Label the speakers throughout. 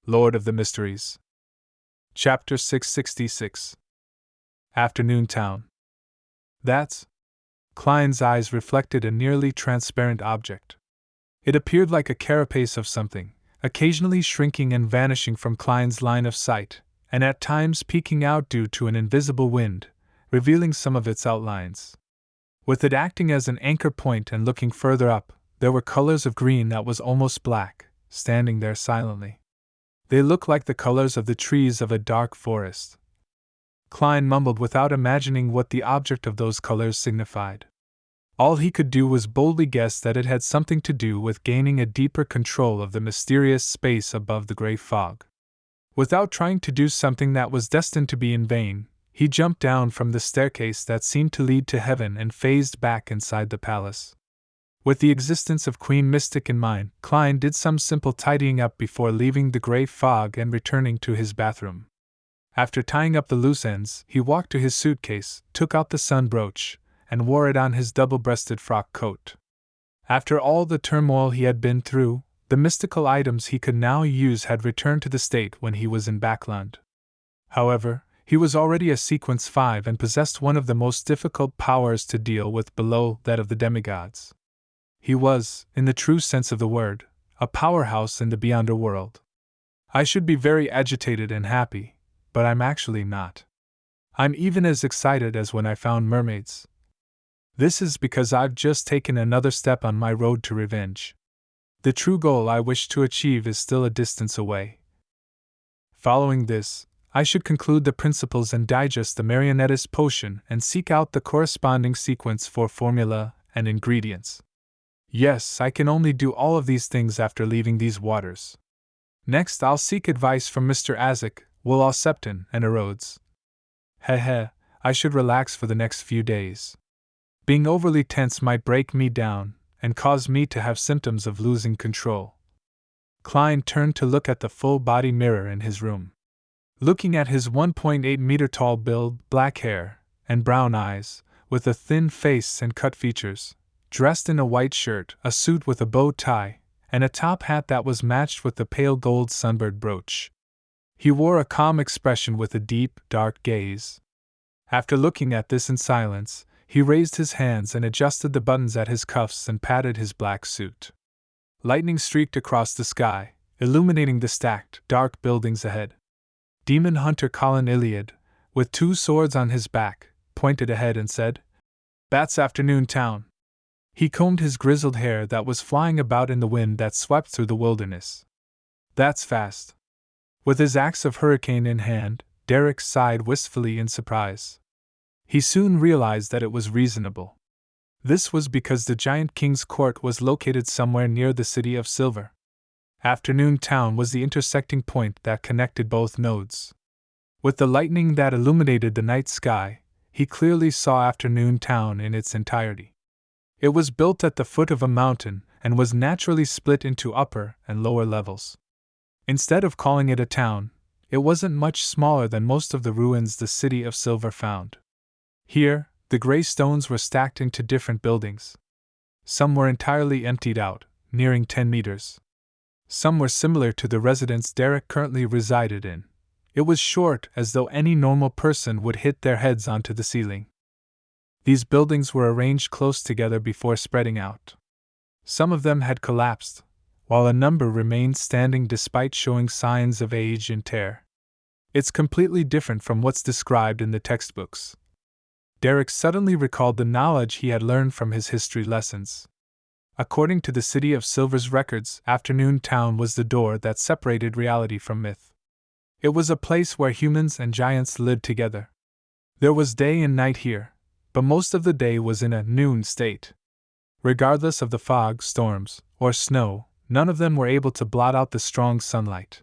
Speaker 1: Lord of the Mysteries. Chapter 666. Afternoon Town. That's. Klein's eyes reflected a nearly transparent object. It appeared like a carapace of something, occasionally shrinking and vanishing from Klein's line of sight, and at times peeking out due to an invisible wind, revealing some of its outlines. With it acting as an anchor point and looking further up, there were colors of green that was almost black, standing there silently. They looked like the colors of the trees of a dark forest. Klein mumbled without imagining what the object of those colors signified. All he could do was boldly guess that it had something to do with gaining a deeper control of the mysterious space above the gray fog. Without trying to do something that was destined to be in vain, he jumped down from the staircase that seemed to lead to heaven and phased back inside the palace. With the existence of Queen Mystic in mind, Klein did some simple tidying up before leaving the gray fog and returning to his bathroom. After tying up the loose ends, he walked to his suitcase, took out the sun brooch, and wore it on his double-breasted frock coat. After all the turmoil he had been through, the mystical items he could now use had returned to the state when he was in Backland. However, he was already a Sequence 5 and possessed one of the most difficult powers to deal with below that of the demigods. He was, in the true sense of the word, a powerhouse in the Beyonder world. I should be very agitated and happy, but I'm actually not. I'm even as excited as when I found mermaids. This is because I've just taken another step on my road to revenge. The true goal I wish to achieve is still a distance away. Following this, I should conclude the principles and digest the marionettist potion and seek out the corresponding sequence for formula and ingredients. Yes, I can only do all of these things after leaving these waters. Next, I'll seek advice from Mr. Azek, Will Septon, and Erodes. I should relax for the next few days. Being overly tense might break me down and cause me to have symptoms of losing control. Klein turned to look at the full-body mirror in his room. Looking at his 1.8-meter-tall build, black hair, and brown eyes, with a thin face and cut features, dressed in a white shirt, a suit with a bow tie, and a top hat that was matched with the pale gold sunbird brooch. He wore a calm expression with a deep, dark gaze. After looking at this in silence, he raised his hands and adjusted the buttons at his cuffs and patted his black suit. Lightning streaked across the sky, illuminating the stacked, dark buildings ahead. Demon hunter Colin Iliad, with two swords on his back, pointed ahead and said, "That's Afternoon Town." He combed his grizzled hair that was flying about in the wind that swept through the wilderness. "That's fast." With his axe of hurricane in hand, Derek sighed wistfully in surprise. He soon realized that it was reasonable. This was because the giant king's court was located somewhere near the city of Silver. Afternoon Town was the intersecting point that connected both nodes. With the lightning that illuminated the night sky, he clearly saw Afternoon Town in its entirety. It was built at the foot of a mountain and was naturally split into upper and lower levels. Instead of calling it a town, it wasn't much smaller than most of the ruins the city of Silver found. Here, the gray stones were stacked into different buildings. Some were entirely emptied out, nearing 10 meters. Some were similar to the residence Derek currently resided in. It was short, as though any normal person would hit their heads onto the ceiling. These buildings were arranged close together before spreading out. Some of them had collapsed, while a number remained standing despite showing signs of age and tear. It's completely different from what's described in the textbooks. Derek suddenly recalled the knowledge he had learned from his history lessons. According to the City of Silver's records, Afternoon Town was the door that separated reality from myth. It was a place where humans and giants lived together. There was day and night here, but most of the day was in a noon state. Regardless of the fog, storms, or snow, none of them were able to blot out the strong sunlight.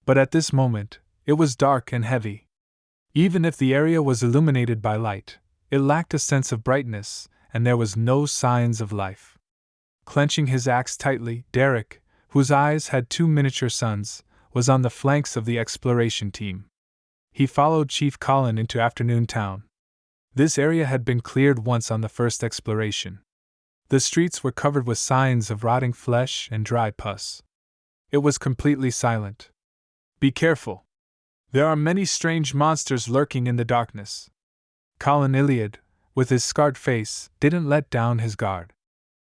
Speaker 1: But at this moment, it was dark and heavy. Even if the area was illuminated by light, it lacked a sense of brightness, and there was no signs of life. Clenching his axe tightly, Derek, whose eyes had two miniature suns, was on the flanks of the exploration team. He followed Chief Colin into Afternoon Town. This area had been cleared once on the first exploration. The streets were covered with signs of rotting flesh and dry pus. It was completely silent. Be careful. There are many strange monsters lurking in the darkness. Colin Iliad, with his scarred face, didn't let down his guard.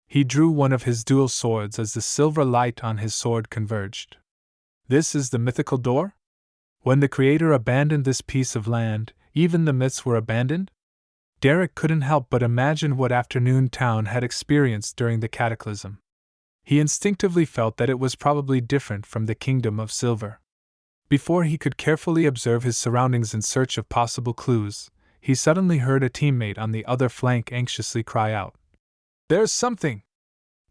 Speaker 1: He drew one of his dual swords as the silver light on his sword converged. This is the mythical door? When the Creator abandoned this piece of land, even the myths were abandoned? Derek couldn't help but imagine what Afternoon Town had experienced during the cataclysm. He instinctively felt that it was probably different from the Kingdom of Silver. Before he could carefully observe his surroundings in search of possible clues, he suddenly heard a teammate on the other flank anxiously cry out, "There's something!"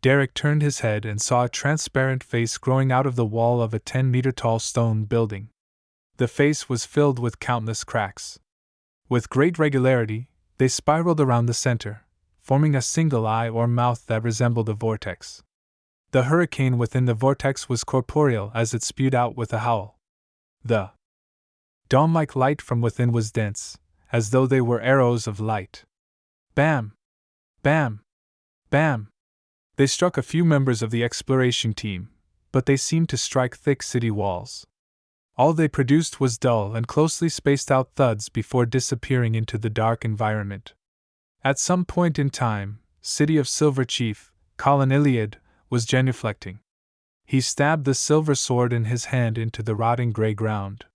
Speaker 1: Derek turned his head and saw a transparent face growing out of the wall of a 10-meter-tall stone building. The face was filled with countless cracks. With great regularity, they spiraled around the center, forming a single eye or mouth that resembled a vortex. The hurricane within the vortex was corporeal as it spewed out with a howl. The dome-like light from within was dense, as though they were arrows of light. Bam! Bam! Bam! They struck a few members of the exploration team, but they seemed to strike thick city walls. All they produced was dull and closely spaced out thuds before disappearing into the dark environment. At some point in time, City of Silver Chief, Colin Iliad, was genuflecting. He stabbed the silver sword in his hand into the rotting gray ground.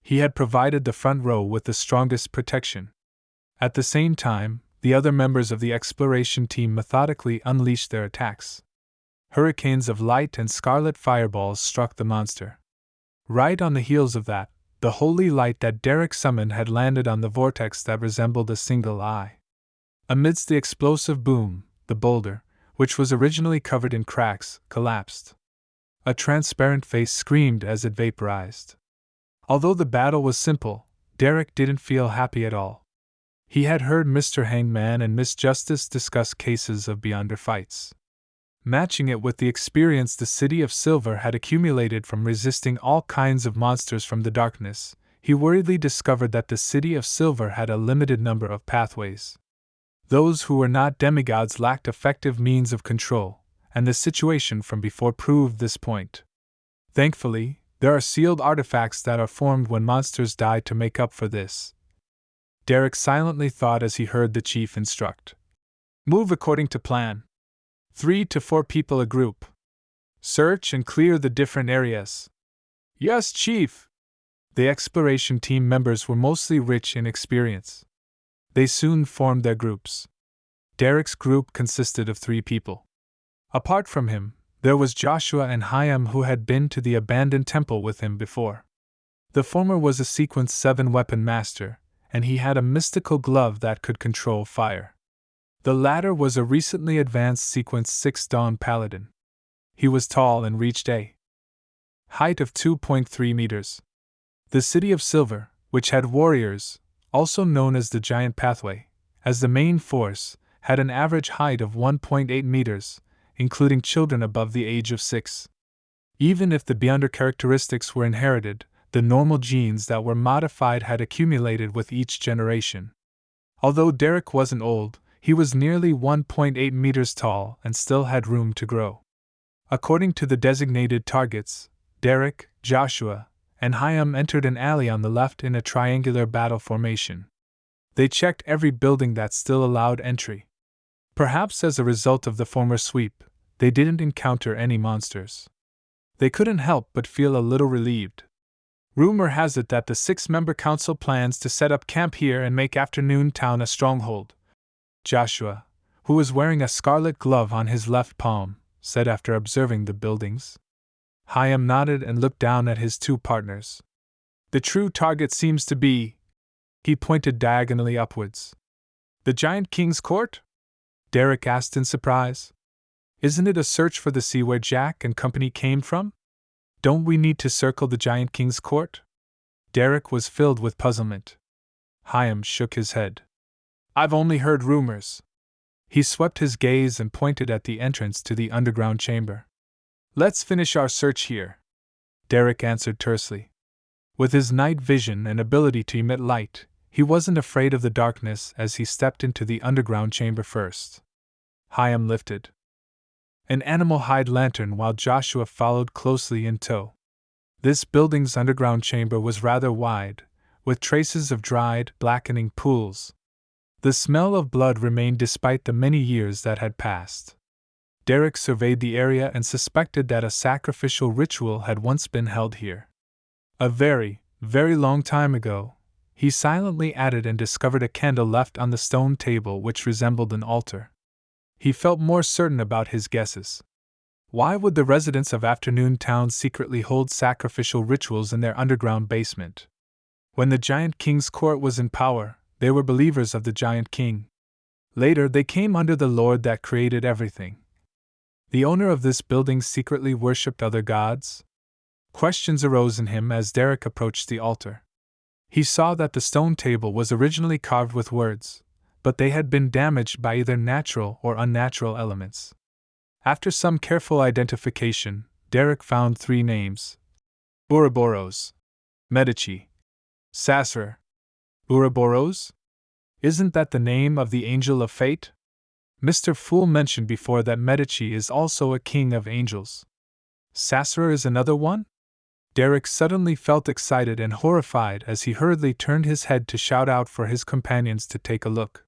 Speaker 1: He had provided the front row with the strongest protection. At the same time, the other members of the exploration team methodically unleashed their attacks. Hurricanes of light and scarlet fireballs struck the monster. Right on the heels of that, the holy light that Derek summoned had landed on the vortex that resembled a single eye. Amidst the explosive boom, the boulder, which was originally covered in cracks, collapsed. A transparent face screamed as it vaporized. Although the battle was simple, Derek didn't feel happy at all. He had heard Mr. Hangman and Miss Justice discuss cases of Beyonder fights. Matching it with the experience the City of Silver had accumulated from resisting all kinds of monsters from the darkness, he worriedly discovered that the City of Silver had a limited number of pathways. Those who were not demigods lacked effective means of control, and the situation from before proved this point. Thankfully, there are sealed artifacts that are formed when monsters die to make up for this. Derek silently thought as he heard the chief instruct. Move according to plan. 3 to 4 people a group. Search and clear the different areas. Yes, Chief! The exploration team members were mostly rich in experience. They soon formed their groups. Derek's group consisted of 3 people. Apart from him, there was Joshua and Hyam who had been to the abandoned temple with him before. The former was a Sequence 7 weapon master, and he had a mystical glove that could control fire. The latter was a recently advanced Sequence 6 Dawn Paladin. He was tall and reached a height of 2.3 meters. The City of Silver, which had warriors, also known as the Giant Pathway, as the main force, had an average height of 1.8 meters, including children above the age of 6. Even if the Beyonder characteristics were inherited, the normal genes that were modified had accumulated with each generation. Although Derek wasn't old, he was nearly 1.8 meters tall and still had room to grow. According to the designated targets, Derek, Joshua, and Hyam entered an alley on the left in a triangular battle formation. They checked every building that still allowed entry. Perhaps as a result of the former sweep, they didn't encounter any monsters. They couldn't help but feel a little relieved. Rumor has it that the 6-member council plans to set up camp here and make Afternoon Town a stronghold. Joshua, who was wearing a scarlet glove on his left palm, said after observing the buildings. Hyam nodded and looked down at his 2 partners. The true target seems to be... He pointed diagonally upwards. The Giant King's Court? Derek asked in surprise. Isn't it a search for the sea where Jack and company came from? Don't we need to circle the Giant King's Court? Derek was filled with puzzlement. Hyam shook his head. I've only heard rumors. He swept his gaze and pointed at the entrance to the underground chamber. Let's finish our search here, Derek answered tersely. With his night vision and ability to emit light, he wasn't afraid of the darkness as he stepped into the underground chamber first. Hyam lifted an animal hide lantern while Joshua followed closely in tow. This building's underground chamber was rather wide, with traces of dried, blackening pools. The smell of blood remained despite the many years that had passed. Derek surveyed the area and suspected that a sacrificial ritual had once been held here. A very, very long time ago, he silently added and discovered a candle left on the stone table which resembled an altar. He felt more certain about his guesses. Why would the residents of Afternoon Town secretly hold sacrificial rituals in their underground basement? When the Giant King's court was in power, they were believers of the Giant King. Later, they came under the Lord that created everything. The owner of this building secretly worshipped other gods? Questions arose in him as Derek approached the altar. He saw that the stone table was originally carved with words, but they had been damaged by either natural or unnatural elements. After some careful identification, Derek found 3 names: Ouroboros, Medici, Sasser. Ouroboros? Isn't that the name of the angel of fate? Mr. Fool mentioned before that Medici is also a king of angels. Sasser is another one? Derek suddenly felt excited and horrified as he hurriedly turned his head to shout out for his companions to take a look.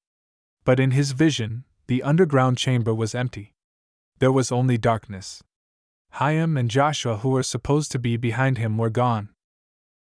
Speaker 1: But in his vision, the underground chamber was empty. There was only darkness. Chaim and Joshua, who were supposed to be behind him, were gone.